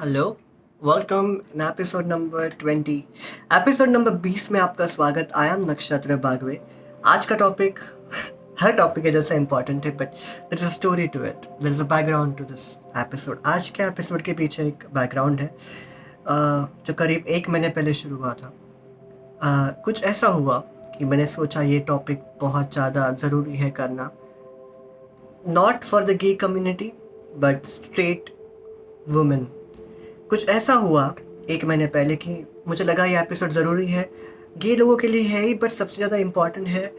Hello, welcome in episode number 20। Episode number 20 में आपका स्वागत। आई एम नक्षत्र बागवे। आज का टॉपिक हर टॉपिक के जैसा इंपॉर्टेंट है, but there is a story to it, there is a background to this episode. आज के एपिसोड के पीछे एक बैकग्राउंड है जो करीब 1 महीने पहले शुरू हुआ था। कुछ ऐसा हुआ कि मैंने सोचा ये टॉपिक बहुत ज़्यादा ज़रूरी है करना, not for the gay community but straight women. कुछ ऐसा हुआ 1 महीने पहले कि मुझे लगा ये एपिसोड ज़रूरी है। गे लोगों के लिए है ही, बट सबसे ज़्यादा इम्पॉर्टेंट है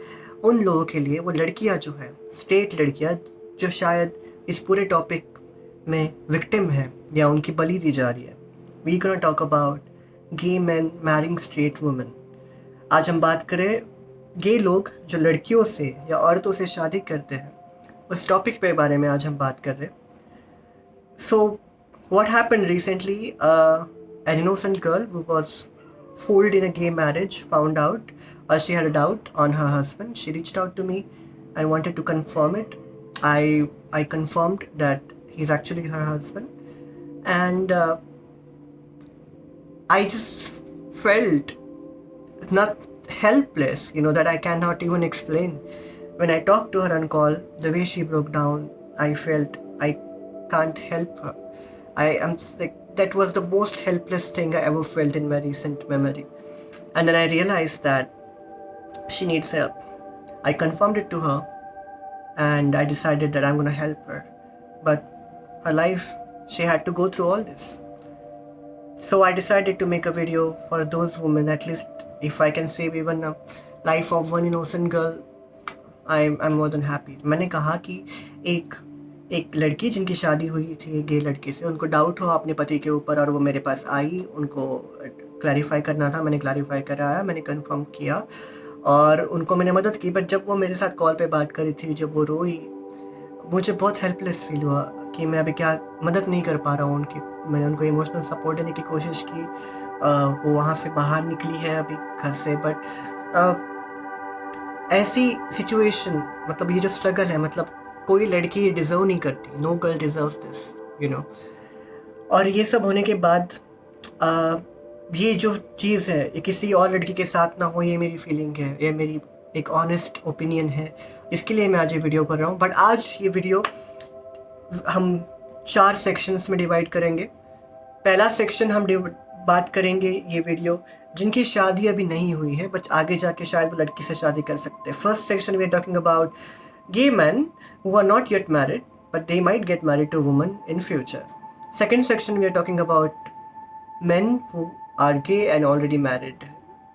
उन लोगों के लिए, वो लड़कियां जो है, स्ट्रेट लड़कियां जो शायद इस पूरे टॉपिक में विक्टिम है या उनकी बलि दी जा रही है। We can talk about gay man marrying straight women. आज हम बात करें गे लोग जो लड़कियों से या औरतों से शादी करते हैं, उस टॉपिक पे बारे में आज हम बात कर रहे हैं। So, what happened recently? An innocent girl who was fooled in a gay marriage found out, or she had a doubt on her husband. She reached out to me and wanted to confirm it. I confirmed that he's actually her husband, and I just felt not helpless. That I cannot even explain. When I talked to her on call, the way she broke down, I felt I can't help her. I am like, that was the most helpless thing I ever felt in my recent memory. And then I realized that she needs help. I confirmed it to her and I decided that I'm going to help her. But her life, she had to go through all this. So I decided to make a video for those women, at least if I can save even a life of one innocent girl, I'm more than happy. मैंने कहा कि एक लड़की जिनकी शादी हुई थी गे लड़के से, उनको डाउट हो अपने पति के ऊपर और वो मेरे पास आई, उनको क्लैरिफाई करना था। मैंने क्लैरिफाई कराया, मैंने कंफर्म किया और उनको मैंने मदद की। बट जब वो मेरे साथ कॉल पे बात करी थी, जब वो रोई, मुझे बहुत हेल्पलेस फील हुआ कि मैं अभी क्या मदद नहीं कर पा रहा हूँ उनकी। मैंने उनको इमोशनल सपोर्ट देने की कोशिश की। वो वहाँ से बाहर निकली है अभी घर से, बट ऐसी सिचुएशन, मतलब ये जो स्ट्रगल है, मतलब कोई लड़की ये डिज़र्व नहीं करती। No girl deserves this. और ये सब होने के बाद ये जो चीज़ है ये किसी और लड़की के साथ ना हो, ये मेरी फीलिंग है, ये मेरी एक ऑनेस्ट ओपिनियन है। इसके लिए मैं आज ये वीडियो कर रहा हूँ। बट आज ये वीडियो हम 4 सेक्शंस में डिवाइड करेंगे। पहला सेक्शन हम बात करेंगे ये वीडियो जिनकी शादी अभी नहीं हुई है बट आगे जाके शायद वो लड़की से शादी कर सकते हैं। First section we are talking about gay men who are not yet married but they might get married to a woman in future. Second section we are talking about men who are gay and already married.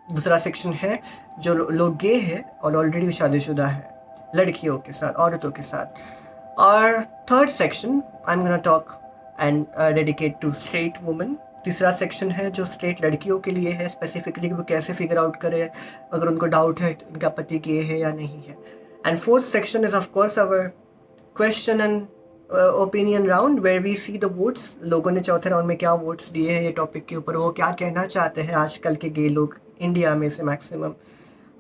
दूसरा section है जो लोग गे हैं और already शादीशुदा है लड़कियों के साथ, औरतों के साथ। और third section I am gonna talk and dedicate to straight women. तीसरा सेक्शन है जो स्ट्रेट लड़कियों के लिए है, स्पेसिफिकली वो कैसे फिगर आउट करें अगर उनको डाउट है इनका पति गे है या नहीं है। And fourth section is of course our question and opinion round where we see the votes. लोगों ने चौथे राउंड में क्या वोट्स दिए हैं ये टॉपिक के ऊपर, वो क्या कहना चाहते हैं आजकल के गे लोग इंडिया में से मैक्सिमम।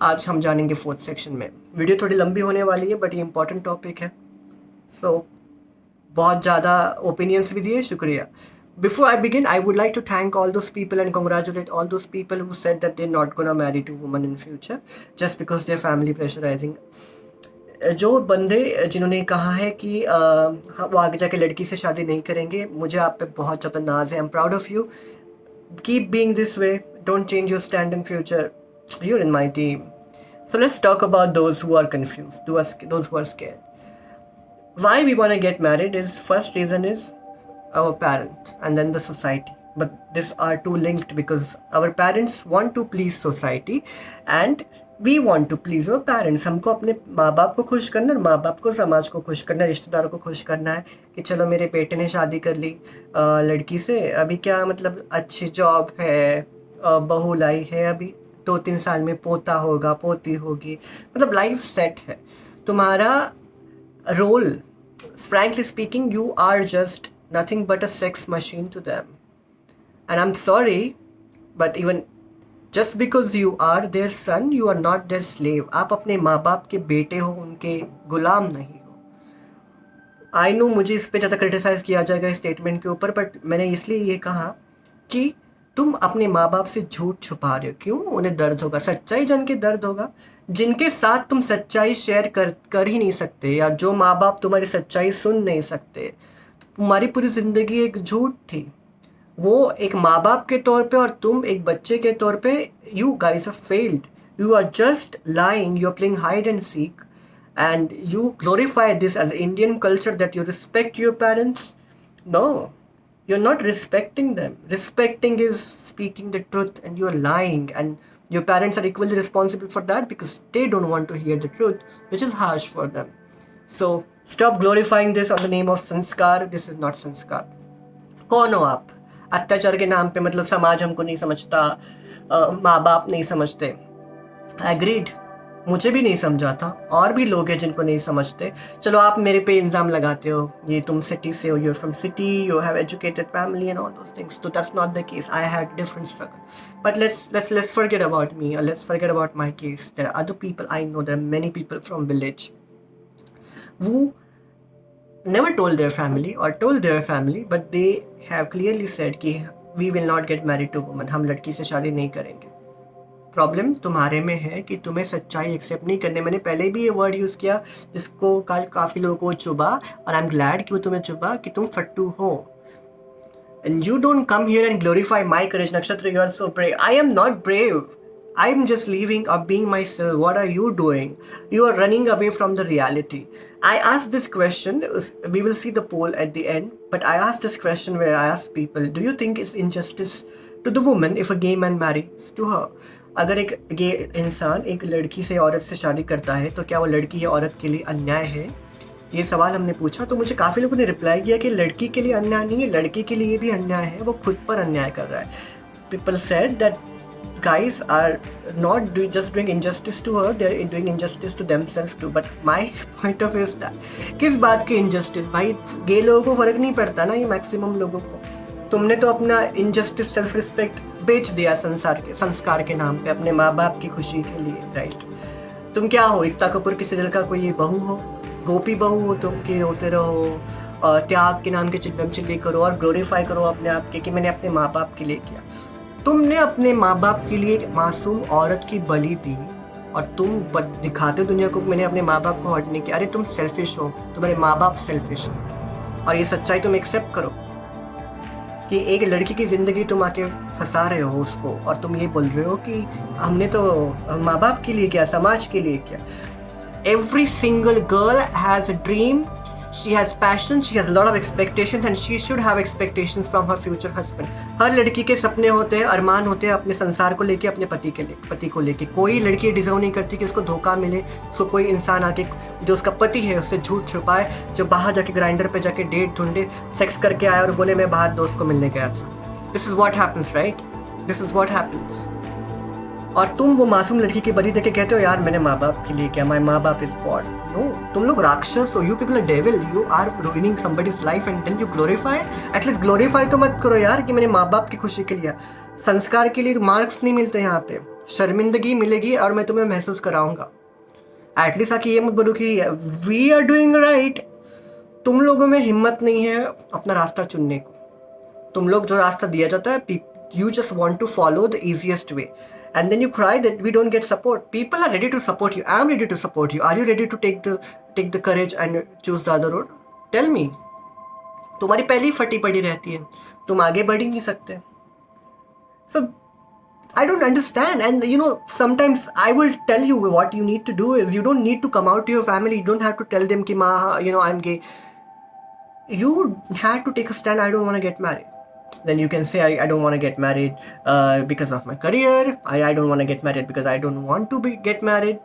आज हम जानेंगे फोर्थ सेक्शन में। वीडियो थोड़ी लंबी होने वाली है बट ये इंपॉर्टेंट टॉपिक है, सो बहुत ज़्यादा ओपिनियंस भी दिए, शुक्रिया। Before I begin, I would like to thank all those people and congratulate all those people who said that they're not gonna marry to women in future just because their family pressurizing. जो बंदे जिन्होंने कहा है कि वो आगे जाके लड़की से शादी नहीं करेंगे, मुझे आप पे बहुत ज़्यादा नाज है। I am proud of you. Keep being this way, don't change your stand in future, you're in my team. So let's talk about those who are confuse, those who are scared. Why we want to get married is, first reason is our parents and then the society, but these are two linked because our parents want to please society and we want to please our parents. हमको अपने माँ बाप को खुश करना, माँ बाप को, समाज को खुश करना, रिश्तेदारों को खुश करना है कि चलो मेरे बेटे ने शादी कर ली लड़की से, अभी क्या मतलब अच्छी जॉब है, बहू लाई है, अभी 2-3 साल में पोता होगा, पोती होगी, मतलब लाइफ सेट है। तुम्हारा role, frankly speaking, you are just nothing but a sex machine to them. And I'm sorry, but even just because you are their son, you are not their slave. आप अपने माँ बाप के बेटे हो, उनके गुलाम नहीं हो। आई नो मुझे इस पे ज़्यादा क्रिटिसाइज़ किया जाएगा इस स्टेटमेंट के ऊपर, बट मैंने इसलिए ये कहा कि तुम अपने माँ बाप से झूठ छुपा रहे हो। क्यों? उन्हें दर्द होगा, सच्चाई जान के दर्द होगा। जिनके साथ तुम सच्चाई शेयर कर ही नहीं सकते, या जो माँ बाप तुम्हारी सच्चाई सुन नहीं सकते, तुम्हारी पूरी ज़िंदगी एक झूठ थी। वो एक माँ बाप के तौर पे और तुम एक बच्चे के तौर पे, you guys are failed. You are just lying, you are playing hide and seek, and you glorify this as Indian culture that you respect your parents. No, you're not respecting them. Respecting is speaking the truth, and you're lying, and your parents are equally responsible for that because they don't want to hear the truth, which is harsh for them. So stop glorifying this on the name of sanskar. This is not sanskar. कौन हो आप? अत्याचार के नाम पे, मतलब समाज हमको नहीं समझता, माँ बाप नहीं समझते। एग्रीड, मुझे भी नहीं समझा था, और भी लोग हैं जिनको नहीं समझते। चलो आप मेरे पे इल्ज़ाम लगाते हो, ये तुम सिटी से हो, you're from city, you have educated family and all those things, तो that's not the case. I had different struggle, but let's forget about me, let's forget about my case. There are other people, I know there are many people from village who never told their family or told their family, but they have clearly said कि we will not get married to women, हम लड़की से शादी नहीं करेंगे। Problem तुम्हारे में है कि तुम्हें सच्चाई एक्सेप्ट नहीं करने। मैंने पहले भी ये वर्ड यूज़ किया जिसको काफ़ी लोगों को चुभा, और आई एम ग्लैड कि वो तुम्हें चुभा, कि तुम फट्टू हो। And you don't come here and glorify my courage. Nakshatra, you are so brave. I am not brave. I'm just leaving or being myself. What are you doing? You are running away from the reality. I asked this question. We will see the poll at the end. But I asked this question where I asked people, do you think it's injustice to the woman if a gay man marries to her? अगर एक गे इंसान एक लड़की से, औरत से शादी करता है, तो क्या वो लड़की या औरत के लिए अन्याय है? ये सवाल हमने पूछा, तो मुझे काफ़ी लोगों ने रिप्लाई किया कि लड़की के लिए अन्याय नहीं है, लड़के के लिए भी अन्याय है, वो खुद पर अन्याय कर रहा है। People said that guys are not just doing injustice to her, they're doing injustice to themselves too. But my point of view is that किस बात की injustice भाई? गे लोगों को फ़र्क नहीं पड़ता ना, ये मैक्सिमम लोगों को। तुमने तो अपना injustice सेल्फ रिस्पेक्ट बेच दिया संस्कार के नाम पे, अपने माँ बाप की खुशी के लिए, राइट? तुम क्या हो? एकता कपूर की सीरियल का कोई ये बहू हो, गोपी बहू हो तुम, कि रोते रहो, त्याग के नाम के चिल्लम चिल्ली करो और ग्लोरीफाई करो अपने आप के कि मैंने अपने माँ बाप के लिए किया। तुमने अपने माँ बाप के लिए एक मासूम औरत की बलि दी, और तुम दिखाते दुनिया को मैंने अपने माँ बाप को हर्ट नहीं किया। अरे तुम सेल्फिश हो, तुम्हारे माँ बाप सेल्फिश हो, और ये सच्चाई तुम एक्सेप्ट करो कि एक लड़की की ज़िंदगी तुम आके फंसा रहे हो उसको, और तुम ये बोल रहे हो कि हमने तो माँ बाप के लिए किया, समाज के लिए किया। Every single girl has a dream, she has passion, she has a lot of expectations, and she should have expectations from her future husband. हर लड़की के सपने होते हैं, अरमान होते हैं अपने संसार को लेके, अपने पति को लेके। कोई लड़की डिजर्व नहीं करती कि उसको धोखा मिले, उसको कोई इंसान आके जो उसका पति है उससे झूठ छुपाए, जो बाहर जाके ग्राइंडर पे जाके डेट ढूंढे, सेक्स करके आया और बोले मैं बाहर दोस्त को मिलने गया था। This is what happens, right? This is what happens. और तुम वो मासूम लड़की की बलि देके कहते हो यार मैंने माँ बाप के लिए किया, माई माँ बाप इज गॉड। नो, तुम लोग राक्षस हो, you people are devil, you are ruining somebody's life and then you glorify. At least glorify तो मत करो यार कि मैंने माँ बाप की खुशी के लिए। संस्कार के लिए मार्क्स नहीं मिलते यहाँ पे, शर्मिंदगी मिलेगी और मैं तुम्हें महसूस कराऊंगा। एटलीस्ट आके ये मत बोलो कि वी आर डूइंग राइट। तुम लोगों में हिम्मत नहीं है अपना रास्ता चुनने को। तुम लोग जो रास्ता दिया जाता है, you just want to follow the easiest way, and then you cry that we don't get support. People are ready to support you. I'm ready to support you. Are you ready to take the courage and choose the other road? Tell me. तुम्हारी पहली फटी पड़ी रहती है, तुम आगे बढ़ ही नहीं सकते। So I don't understand, and you know sometimes I will tell you what you need to do is you don't need to come out to your family. You don't have to tell them कि माँ you know I'm gay. You had to take a stand. I don't want to get married. Then you can say I don't want to get married because of my career. I don't want to get married because I don't want to get married.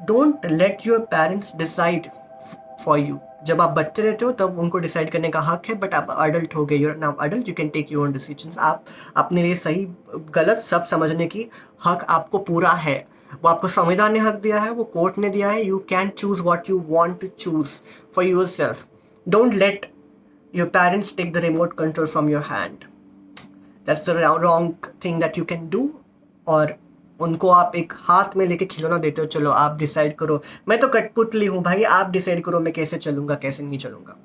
Don't let your parents decide for you. जब आप बच्चे रहते हो तब उनको decide करने का हक है, बट आप अडल्ट हो गए, you are now adult, you can take your own decisions. आप अपने लिए सही गलत सब समझने की हक आपको पूरा है। वो आपको संविधान ने हक दिया है, वो कोर्ट ने दिया है। You can choose what you want to choose for yourself. Don't let your parents take the remote control from your hand. That's the wrong thing that you can do, or उनको आप एक हाथ में लेके खिलौना देते हो, चलो आप डिसाइड करो, मैं तो कठपुतली हूँ भाई, आप डिसाइड करो मैं कैसे चलूँगा कैसे नहीं चलूँगा.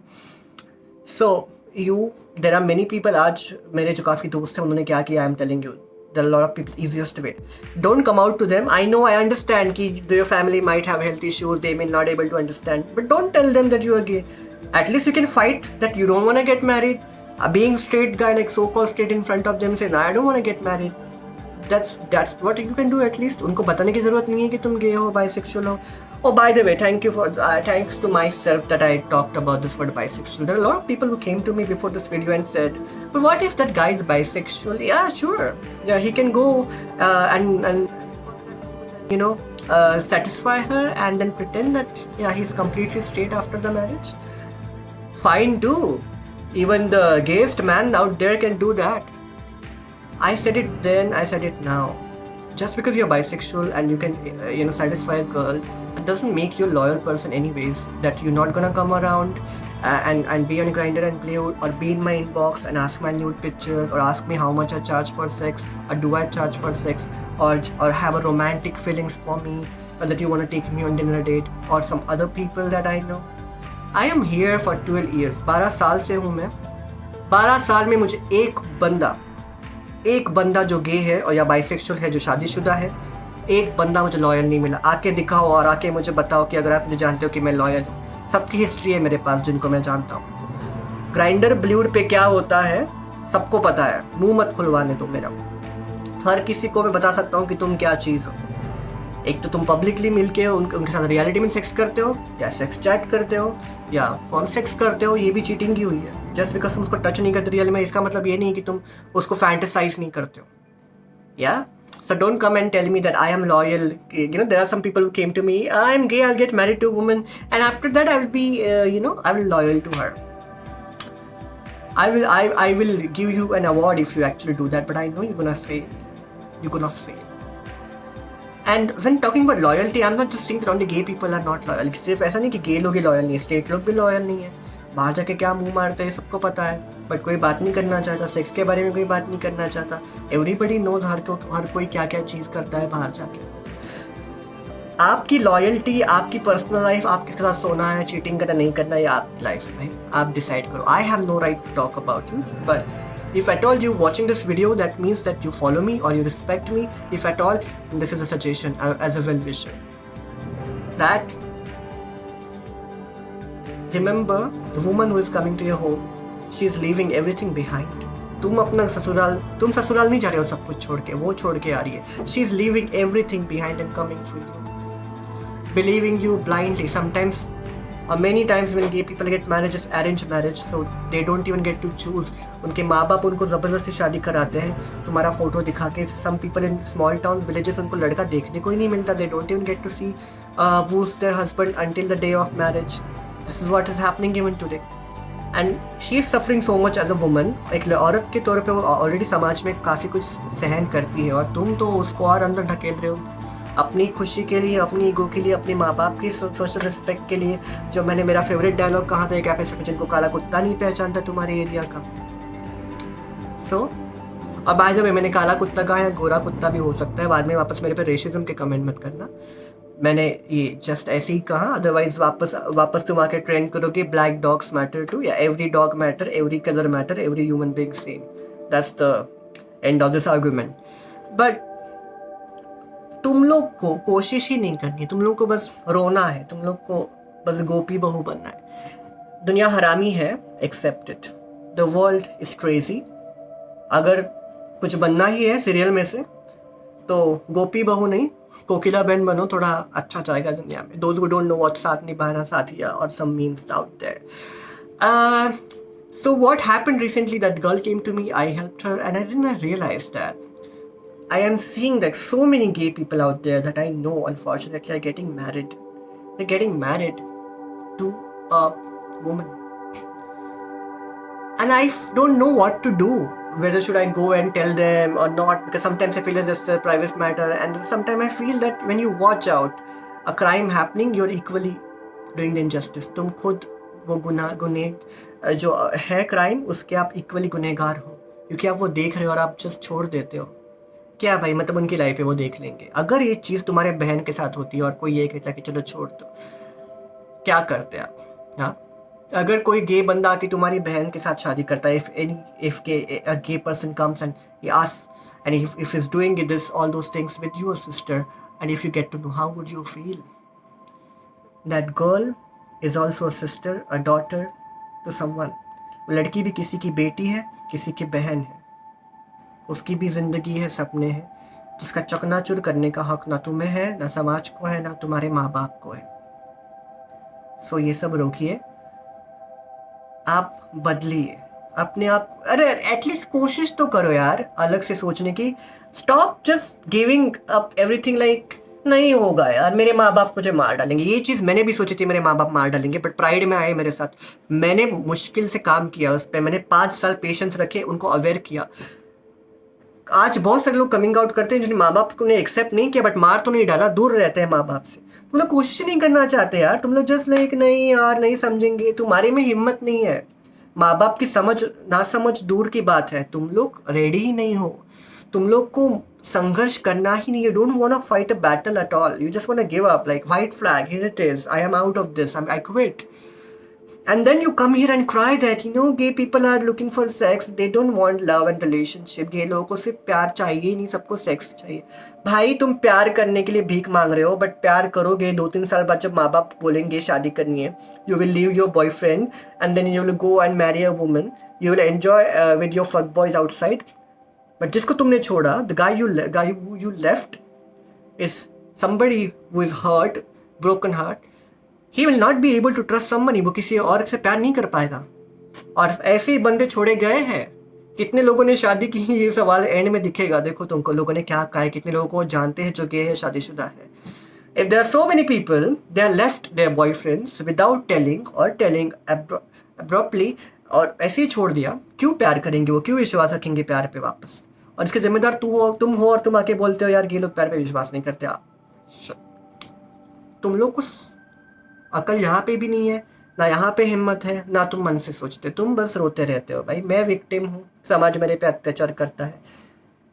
सो देर आर मेनी पीपल, आज मेरे जो काफ़ी दोस्त हैं उन्होंने क्या किया, I am telling you, there are a lot of people, easiest way, don't come out to them. I know, I understand ki your family might have health issues, they may not able to understand, but don't tell them that you are gay. At least you can fight that you don't want to get married. Being straight guy, like so called straight, in front of them saying I don't want to get married, that's what you can do. At least उनको बताने की ज़रूरत नहीं है कि तुम gay हो, bisexual हो. Oh, by the way, thanks to myself that I talked about this word bisexual. There are a lot of people who came to me before this video and said, but what if that guy is bisexual? Yeah, sure. Yeah, he can go and satisfy her and then pretend that yeah, he's completely straight after the marriage. Fine, do. Even the gayest man out there can do that. I said it then, I said it now. Just because you're bisexual and you can satisfy a girl, that doesn't make you a loyal person anyways. That you're not gonna come around and be on Grindr and play, or be in my inbox and ask my nude pictures, or ask me how much I charge for sex, or do I charge for sex, or have a romantic feelings for me, or that you want to take me on dinner date, or some other people that I know. I am here for 12 years. 12 साल से हूँ मैं. 12 साल में मुझे एक बंदा जो गे है और या बाइसेक्सुअल है, जो शादीशुदा है, एक बंदा मुझे लॉयल नहीं मिला. आके दिखाओ और आके मुझे बताओ कि अगर आप मुझे जानते हो कि मैं लॉयल हूँ. सबकी हिस्ट्री है मेरे पास जिनको मैं जानता हूँ. ग्राइंडर ब्लूड पे क्या होता है सबको पता है. मुंह मत खुलवाने दो मेरा. हर किसी को मैं बता सकता हूँ कि तुम क्या चीज़ हो. एक तो तुम पब्लिकली मिलके उनके साथ रियलिटी में सेक्स करते हो, या सेक्स चैट करते हो, या फोन सेक्स करते हो, ये भी चीटिंग की हुई है. जस्ट बिकॉज तुम उसको टच नहीं करते रियल में, इसका मतलब ये नहीं कि तुम उसको फैंटेसाइज नहीं करते हो. या so don't come and tell me that I am loyal. There are some people who came to me, I am gay, I'll get married to a woman, and after that I will be I will loyal to her. I will give you an award if you actually do that, but I know you're gonna fail. And when talking about loyalty, I'm not just saying that only gay people are not loyal. सिर्फ ऐसा नहीं कि gay लोग ही loyal नहीं है, straight लोग भी loyal नहीं है. बाहर जाके क्या मुंह मारते हैं सबको पता है, बट कोई बात नहीं करना चाहता. सेक्स के बारे में कोई बात नहीं करना चाहता. एवरीबडी नोज हर कोई क्या क्या चीज़ करता है बाहर जाके. आपकी लॉयल्टी, आपकी पर्सनल लाइफ, आप किसके साथ सोना है, चीटिंग करना नहीं करना, ये आपकी लाइफ है, आप डिसाइड करो. I have no right to talk about you, but if at all you watching this video, that means that you follow me or you respect me. If at all, this is a suggestion as a well-wisher, that remember the woman who is coming to your home, she is leaving everything behind. तुम ससुराल नहीं जा रहे हो सब कुछ छोड़ के, वो छोड़ के आ रही है. She is leaving everything behind and coming for you, believing you blindly. Sometimes or many times when gay people get married, just arranged marriage, so they don't even get to choose. उनके माँ बाप उनको ज़बरदस्ती शादी कराते हैं तुम्हारा photo दिखा के. Some people in small towns, villages, उनको लड़का देखने को ही नहीं मिलता. They don't even get to see who's their husband until the day of marriage. This is what is happening even today. And she is suffering so much as a woman. एक औरत के तौर पे वो ऑलरेडी समाज में काफ़ी कुछ सहन करती है, और तुम तो उसको और अंदर ढकेल रहे हो अपनी खुशी के लिए, अपनी ईगो के लिए, अपने माँ बाप की सोशल रिस्पेक्ट के लिए. जो मैंने मेरा फेवरेट डायलॉग कहा था एक एपिसोड में, जिनको काला कुत्ता नहीं पहचानता तुम्हारे एरिया का. और बाय द वे, मैंने काला कुत्ता कहा या गोरा कुत्ता भी हो सकता है. बाद में वापस मेरे पे रेसिज्म के कमेंट मत करना. मैंने ये जस्ट ऐसे ही कहा. अदरवाइज वापस तुम आके ट्रेंड करोगे ब्लैक डॉग्स मैटर टू, या every dog matter, every colour matter, every human being same. That's the end of this argument. But तुम लोग को कोशिश ही नहीं करनी. तुम लोग को बस रोना है, तुम लोग को बस गोपी बहू बनना है. दुनिया हरामी है, accept it. The world is crazy. अगर कुछ बनना ही है सीरियल में से, तो गोपी बहू नहीं, कोकिला बहन बनो, थोड़ा अच्छा जाएगा दुनिया में. Those who don't know what साथ निभाना साथिया और some memes out there. So what happened recently, that girl came to me, I helped her, and I didn't realize that I am seeing that so many gay people out there that I know, unfortunately, are getting married. They're getting married to a woman. And I don't know what to do. Whether should I go and tell them or not, because sometimes I feel it's just a private matter, and sometimes I feel that when you watch out a crime happening, you're equally doing the injustice. तुम खुद वो गुनाह जो है crime, उसके आप equally गुनहगार हो, क्योंकि आप वो देख रहे हो और आप जस्ट छोड़ देते हो. क्या भाई, मतलब उनकी लाइफ है वो देख लेंगे। अगर ये चीज़ तुम्हारे बहन के साथ होती है और कोई ये कहता कि चलो छोड़ दो, क्या करते आप? हाँ, अगर कोई गे बंदा आके तुम्हारी बहन के साथ शादी करता है, if a gay person comes and he asks, and if he's doing this all those things with your sister, and if you get to know, how would you feel? That girl is also a sister, a daughter to someone. वो लड़की भी किसी की बेटी है, किसी की बहन है, उसकी भी ज़िंदगी है, सपने हैं, तो उसका चकनाचूर करने का हक ना तुम्हें है, ना समाज को है, ना तुम्हारे माँ बाप को है। सो ये सब रोकिए, आप बदलिए अपने आप को। अरे एटलीस्ट कोशिश तो करो यार अलग से सोचने की। Stop just giving up everything like नहीं होगा यार, मेरे माँ बाप मुझे मार डालेंगे। ये चीज़ मैंने भी सोची थी, मेरे माँ बाप मार डालेंगे, बट प्राइड में आए मेरे साथ, मैंने मुश्किल से काम किया उस पर, मैंने 5 साल पेशेंस रखे, उनको अवेयर किया। आज बहुत सारे लोग कमिंग आउट करते हैं जिन्हें माँ बाप को ने एक्सेप्ट नहीं किया, बट मार तो नहीं डाला, दूर रहते हैं माँ बाप से। तुम लोग कोशिश ही नहीं करना चाहते यार, तुम लोग जस्ट लाइक नहीं यार नहीं समझेंगे, तुम्हारे में हिम्मत नहीं है। माँ बाप की समझ ना समझ दूर की बात है, तुम लोग रेडी ही नहीं हो, तुम लोग को संघर्ष करना ही नहीं है। Don't want to fight a battle at all, you just want to give up like white flag, here it is, I am out of this, I quit. And then you come here and cry that, gay people are looking for sex, they don't want love and relationship. Gay लोगों को सिर्फ प्यार चाहिए ही नहीं, सबको sex चाहिए। भाई तुम प्यार करने के लिए भीख मांग रहे हो, बट प्यार करोगे 2-3 साल बाद जब माँ बाप बोलेंगे शादी करनी है, you will leave your boyfriend and then you will go and marry a woman, you will enjoy with your fuck boys outside. But जिसको तुमने छोड़ा, the guy who you left is somebody who is hurt, broken heart. He will not be able to trust someone. वो किसी और से प्यार नहीं कर पाएगा। और ऐसे ही बंदे छोड़े गए हैं, कितने लोगों ने शादी की, ये सवाल एंड में दिखेगा। देखो तुमको लोगों ने क्या कहा है, कितने लोगों को जानते हैं जो गे है, शादीशुदा है। If there are so many people, they are left their boyfriends without telling or telling abruptly, और ऐसे ही छोड़ दिया। क्यों प्यार करेंगे वो, क्यों विश्वास रखेंगे प्यार पे वापस? और इसके जिम्मेदार तुम हो, और तुम आके बोलते हो यार ये लोग प्यार पे विश्वास नहीं करते। तुम लोग को अकल यहाँ पे भी नहीं है, ना यहाँ पे हिम्मत है, ना तुम मन से सोचते, तुम बस रोते रहते हो। भाई मैं विक्टिम हूँ, समाज मेरे पे अत्याचार करता है,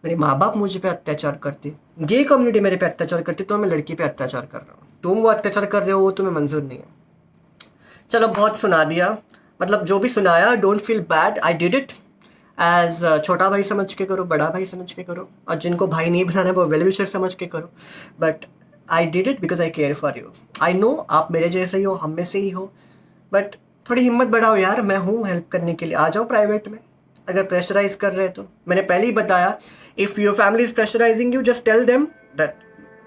मेरे माँ बाप मुझे पे अत्याचार करते, गे कम्युनिटी मेरे पे अत्याचार करती, तो मैं लड़की पे अत्याचार कर रहा हूँ, तुम वो अत्याचार कर रहे हो, वो तुम्हें मंजूर नहीं है। चलो बहुत सुना दिया, मतलब जो भी सुनाया, don't feel bad, I did it as छोटा भाई समझ के करो, बड़ा भाई समझ के करो, और जिनको भाई नहीं बनाना है वो वेल विशर समझ के करो, but I did it because I care for you. I know आप मेरे जैसे ही हो, हम में से ही हो, बट थोड़ी हिम्मत बढ़ाओ यार, मैं हूँ हेल्प करने के लिए। आ जाओ प्राइवेट में, अगर प्रेशराइज कर रहे तो। मैंने पहले ही बताया, if your family is pressurising you, just tell them that,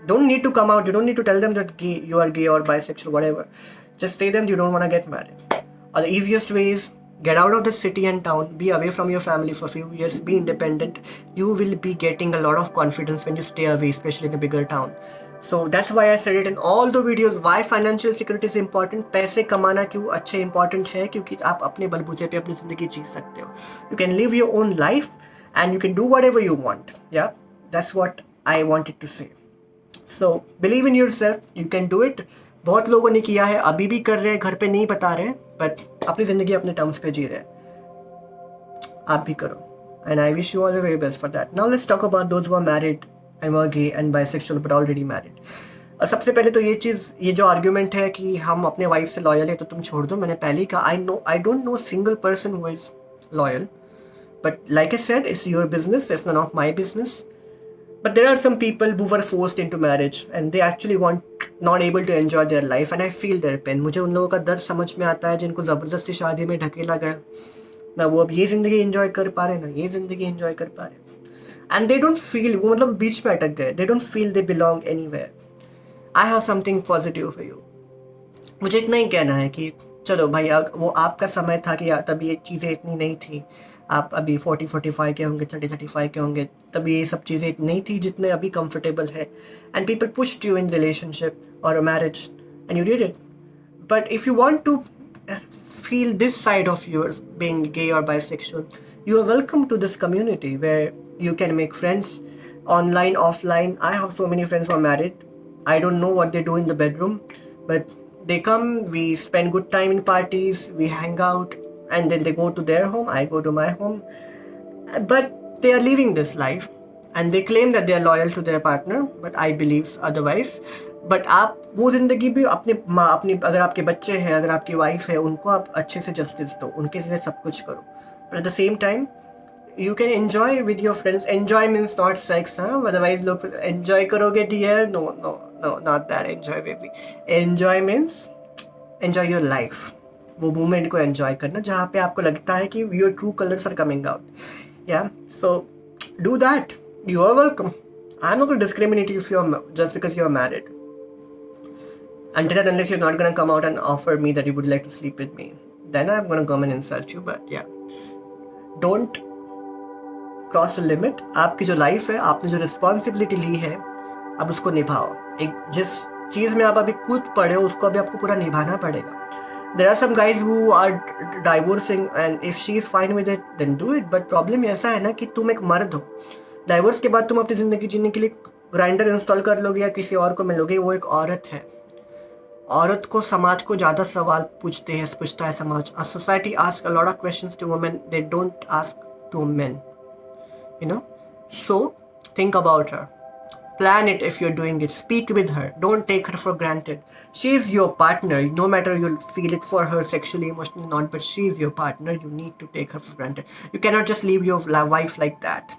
don't need to come out, you don't need to tell them that you are gay or bisexual, whatever. Just say them you don't want to get married. Or the easiest way is get out of the city and town, be away from your family for a few years, be independent. You will be getting a lot of confidence when you stay away, especially in a bigger town. So that's why I said it in all the videos, why financial security is important. पैसे कमाना क्यों अच्छे important है, क्योंकि आप अपने बलबूते पे अपनी ज़िंदगी जी सकते हो। You can live your own life and you can do whatever you want. Yeah, that's what I wanted to say. So believe in yourself, you can do it. बहुत लोगों ने किया है, अभी भी कर रहे हैं, घर पे नहीं बता रहे, बट अपनी ज़िंदगी अपने टर्म्स पे जी रहे हैं। आप भी करो, and I wish you all the very best for that. Now let's talk about those who are married and were gay and bisexual but already married. सबसे पहले तो ये चीज़, ये जो आर्ग्यूमेंट है कि हम अपने वाइफ से लॉयल है तो तुम छोड़ दो, मैंने पहले ही कहा, I don't know single person who is loyal, but like I said, it's your business, it's none of my business. But there are some people who were forced into marriage and they actually not able to enjoy their life, and I feel their pain. मुझे उन लोगों का दर्द समझ में आता है जिनको ज़बरदस्ती शादी में ढकेला गया, ना वो अब ये ज़िंदगी एंजॉय कर पा रहे, ना ये ज़िंदगी एंजॉय कर पा रहे, एंड दे डोंट फील, वो मतलब बीच में अटक गए, they don't feel they belong anywhere. I have something positive for you. मुझे इतना ही कहना है कि चलो भाई, वो आपका समय था कि तब ये चीज़ें इतनी नहीं थी, आप अभी 40-45 के होंगे, 30-35 के होंगे, तब ये सब चीज़ें नहीं थी जितने अभी कंफर्टेबल है, and people pushed you in relationship और marriage and you did it. But if you want to feel this side of yours, being gay or bisexual, you are welcome to this community where you can make friends online, offline. I have so many friends who are married. I don't know what they do in the bedroom, but they come, we spend good time in parties, we hang out, and then they go to their home, I go to my home. But they are living this life. And they claim that they are loyal to their partner, but I believe otherwise. But आप वो ज़िंदगी भी अपने अपनी, अगर आपके बच्चे हैं, अगर आपकी वाइफ है, उनको आप अच्छे से जस्टिस दो, उनके लिए सब कुछ करो. But at the same time you can enjoy with your friends. Enjoy means not sex, huh? Otherwise लोग enjoy करोगे dear. No, no, no, not that enjoy baby. Enjoy means enjoy your life. वो moment को enjoy करना जहाँ पे आपको लगता है कि your true colours are coming out. या so do that. You are welcome. I am not gonna discriminate you if you are just because you are married. Until and unless you're not gonna come out and offer me that you would like to sleep with me, then I'm gonna come and insult you. But yeah, don't cross the limit. आपकी जो life है, आपने जो responsibility ली है, अब उसको निभाओ. एक जिस चीज़ में आप अभी कूद पड़े हो उसको अभी आपको पूरा निभाना पड़ेगा. There are some guys who are divorcing and if she is fine with it then do it. But problem ऐसा है ना कि तुम एक मर्द हो. डाइवोर्स के बाद तुम अपनी ज़िंदगी जीने के लिए ग्राइंडर इंस्टॉल कर लोगे या किसी और को मिलोगे. वो एक औरत है. औरत को समाज को ज़्यादा सवाल पूछता है समाज. Society ask a lot of questions to women, they don't ask to men. So think about her. Plan it if you're doing it. Speak with her. Don't take her for granted. She is your partner. No matter you'll feel it for her sexually, emotionally, not, but she is your partner. You need to take her for granted. You cannot just leave your wife like that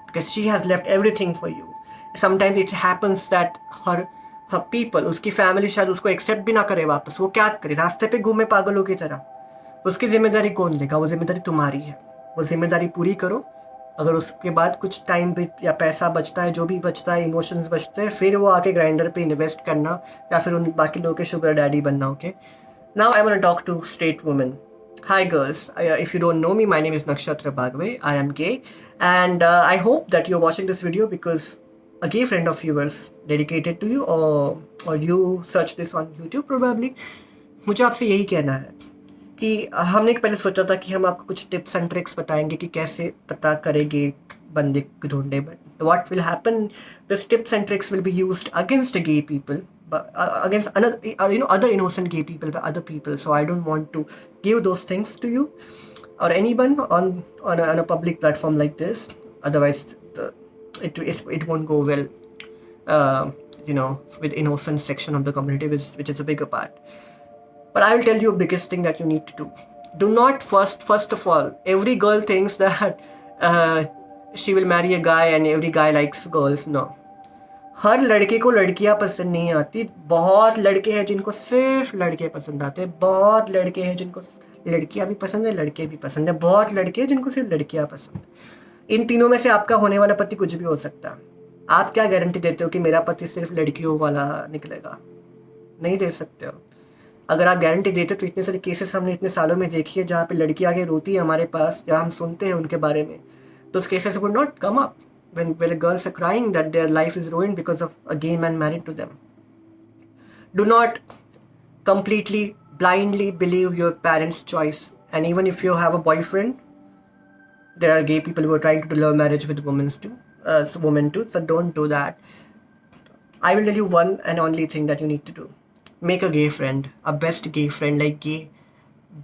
because she has left everything for you. Sometimes it happens that her people, उसकी family शायद उसको accept भी ना करे वापस. वो क्या करे? रास्ते पे घूमे पागलों की तरह. उसकी जिम्मेदारी कौन लेगा? वो जिम्मेदारी तुम्हारी है. वो जिम्मेदारी पूरी करो. अगर उसके बाद कुछ टाइम भी या पैसा बचता है, जो भी बचता है, इमोशंस बचते हैं, फिर वो आके ग्राइंडर पे इन्वेस्ट करना या फिर उन बाकी लोगों के शुगर डैडी बनना. Okay, now I want to talk to straight women. Hi girls, if you don't know me, my name is Nakshatra Bagwe. I am gay and I hope that you're watching this video because a gay friend of yours dedicated to you, or you search this on YouTube probably. मुझे आपसे यही कहना है कि हमने पहले सोचा था कि हम आपको कुछ टिप्स एंड ट्रिक्स बताएंगे कि कैसे पता करेंगे बंदे को ढूंढे. But what will happen, this tips and tricks will be used against gay people, against other innocent gay people by other people. So I don't want to give those things to you or anyone on a public platform like this. Otherwise it won't go well, with innocent section of the community, which is a bigger part. But I will tell you a biggest thing that you need to do. Do not first of all, every girl thinks that she will marry a guy and every guy likes girls. No. हर लड़के को लड़कियां पसंद नहीं आती. बहुत लड़के हैं जिनको सिर्फ लड़के पसंद आते हैं. बहुत लड़के हैं जिनको लड़कियां भी पसंद है, लड़के भी पसंद है. बहुत लड़के हैं जिनको सिर्फ लड़कियां पसंद. इन तीनों में से आपका होने वाला पति कुछ भी हो सकता है. आप क्या गारंटी देते हो कि मेरा पति सिर्फ लड़कियों वाला निकलेगा? नहीं दे सकते हो. अगर आप गारंटी देते तो इतने सारे केसेस हमने इतने सालों में देखी है जहाँ पे लड़की आगे रोती है हमारे पास, या हम सुनते हैं उनके बारे में. Those cases would not come up when girls are crying that their life is ruined because of a gay man married to them. Do not completely blindly believe your parents' choice. And even if you have a boyfriend, there are gay people who are trying to do love marriage with women too. So don't do that. I will tell you one and only thing that you need to do. Make a gay friend, a best gay friend, like gay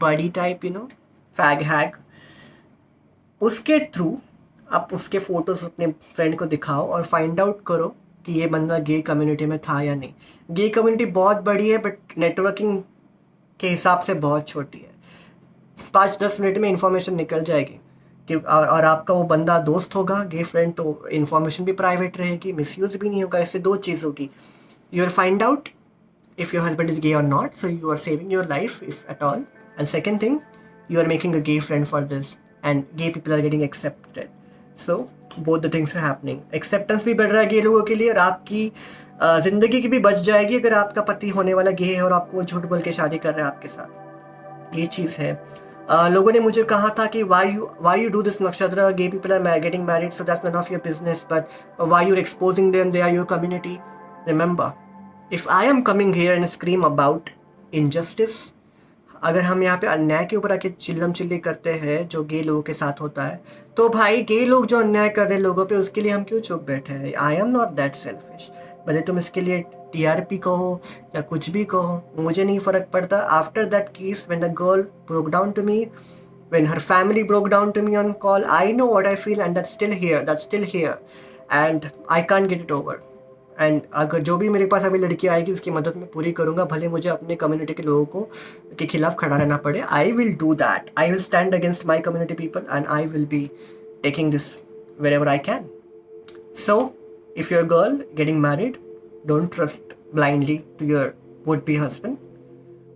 buddy type, fag hag. उसके through आप उसके photos अपने friend को दिखाओ और find out करो कि ये बंदा गे कम्युनिटी में था या नहीं. गे कम्युनिटी बहुत बड़ी है बट नेटवर्किंग के हिसाब से बहुत छोटी है. 5-10 मिनट में इंफॉर्मेशन निकल जाएगी कि और आपका वो बंदा दोस्त होगा गे फ्रेंड, तो इन्फॉर्मेशन भी प्राइवेट रहेगी, मिसयूज़ भी नहीं होगा. इससे दो चीज़ होगी. You will find out if your husband is gay or not, so you are saving your life if at all. And second thing, you are making a gay friend for this and gay people are getting accepted. So both the things are happening. Acceptance भी बढ़ रहा है गे लोगों के लिए और आपकी ज़िंदगी की भी बच जाएगी अगर आपका पति होने वाला गे है और आपको झूठ बोल के शादी कर रहा है आपके साथ. ये चीज़ है. लोगों ने मुझे कहा था कि why you do this Nakshatra, gay people are getting married, so that's none of your business, but why you're exposing them, they are your community. Remember, if I am coming here and scream about injustice, अगर हम यहाँ पे अन्याय के ऊपर आके चिल्लम chilli करते हैं जो गे लोगों के साथ होता है, तो भाई गे लोग जो अन्याय कर रहे लोगों पे उसके लिए हम क्यों चुप बैठे हैं? आई एम नॉट दैट सेल्फिश. भले तुम इसके लिए TRP कहो या कुछ भी कहो, मुझे नहीं फ़र्क पड़ता. After that case when the girl broke down to me, when her family broke down to me on call, I know what I feel, and that's still here, and I can't get it over. And अगर जो भी मेरे पास अभी लड़की आएगी उसकी मदद मैं पूरी करूँगा, भले मुझे अपने कम्युनिटी के लोगों को के खिलाफ खड़ा रहना पड़े. I will do that. I will stand against my community people and I will be taking this wherever I can. So, if you're a girl getting married, don't trust blindly to your would-be husband.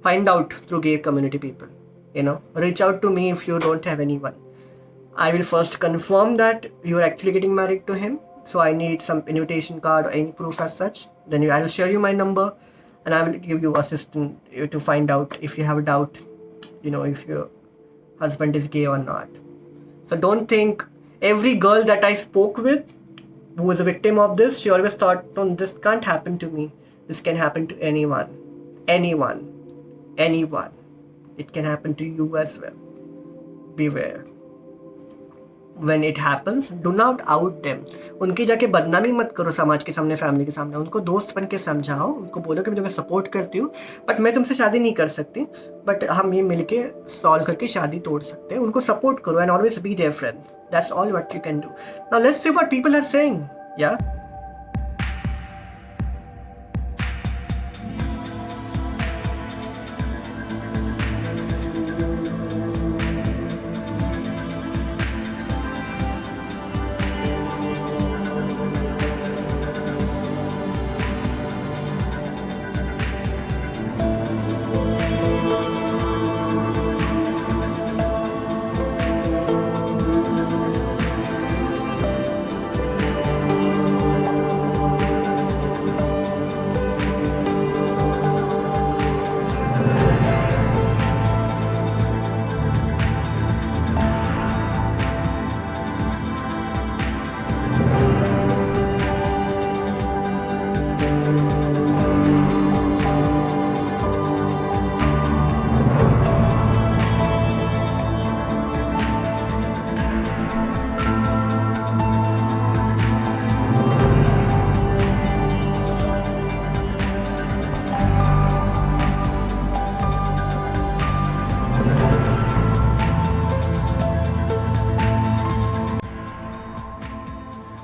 Find out through gay community people. Reach out to me if you don't have anyone. I will first confirm that you're actually getting married to him. So I need some invitation card or any proof as such. Then I will share you my number and I will give you assistance to find out if you have a doubt, if your husband is gay or not. So don't think every girl that I spoke with who was a victim of this, she always thought, no, this can't happen to me. This can happen to anyone. It can happen to you as well. Beware. When it happens, do not out them. उनकी जाके बदनामी मत करो समाज के सामने, family के सामने. उनको दोस्त बन के समझाओ, उनको बोलो कि मैं तुम्हें सपोर्ट करती हूँ, बट मैं तुमसे शादी नहीं कर सकती, बट हम ये मिलके सॉल्व करके शादी तोड़ सकते हैं. उनको सपोर्ट करो and always be their friend. That's all what you can do. Now let's see what people are saying. या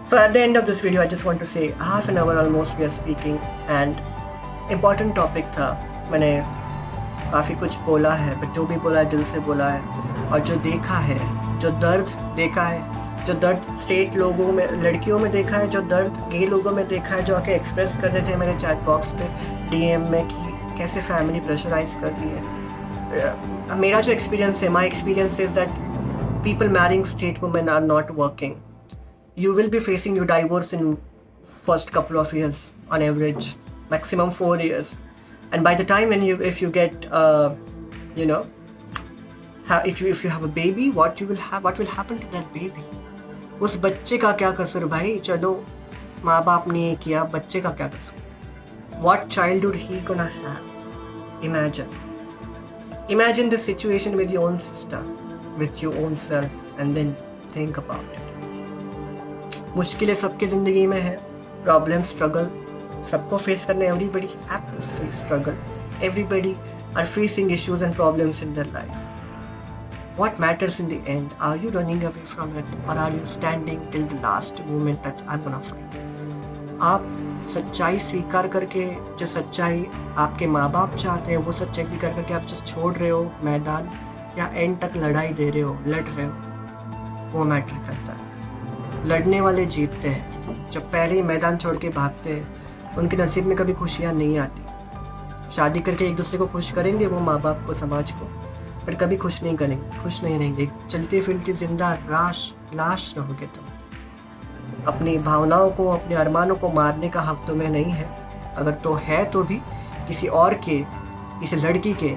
So at the end of this video, I just want to say half an hour almost we are speaking and important topic था. मैंने काफ़ी कुछ बोला है, but जो भी बोला है दिल से बोला है, और जो देखा है, जो दर्द देखा है, जो दर्द स्ट्रेट लोगों में, लड़कियों में देखा है, जो दर्द गे लोगों में देखा है, जो आके एक्सप्रेस कर रहे थे मेरे चैट बॉक्स में, DM में, कि कैसे फैमिली प्रेशराइज कर रही है. मेरा जो एक्सपीरियंस है, my experience is that people marrying straight women are not working. You will be facing your divorce in first couple of years on average, maximum 4 years. And by the time if you get if you have a baby, what will happen to that baby? उस बच्चे का क्या कसूर भाई? चलो माँ बाप ने ये किया, बच्चे का क्या कसूर? What childhood he gonna have? Imagine this situation with your own sister, with your own self, and then think about it. मुश्किलें सबकी ज़िंदगी में है, प्रॉब्लम, स्ट्रगल सबको फेस करने. Everybody have to struggle. Everybody are facing issues and problems in their life. What matters in the end? Are you running away from it, or are you standing till the last moment that I'm gonna fight? आप सच्चाई स्वीकार करके, जो सच्चाई आपके माँ बाप चाहते हैं वो सच्चाई स्वीकार करके आप जो छोड़ रहे हो मैदान, या एंड तक लड़ाई दे रहे हो, लड़ रहे हो, वो मैटर करता है. लड़ने वाले जीतते हैं. जब पहले ही मैदान छोड़ के भागते हैं उनके नसीब में कभी खुशियाँ नहीं आती. शादी करके एक दूसरे को खुश करेंगे वो माँ बाप को, समाज को, पर कभी खुश नहीं करेंगे, खुश नहीं रहेंगे. चलती फिरती जिंदा लाश रहोगे तुम. अपनी भावनाओं को, अपने अरमानों को मारने का हक तुम्हें नहीं है. अगर तो है तो भी किसी और के, किसी लड़की के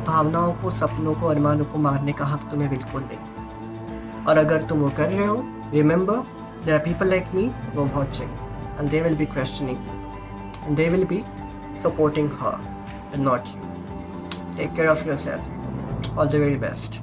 भावनाओं को, सपनों को, अरमानों को मारने का हक तुम्हें बिल्कुल नहीं. और अगर तुम वो कर रहे हो, remember there are people like me who are watching and they will be questioning you and they will be supporting her and not you. Take care of yourself. All the very best.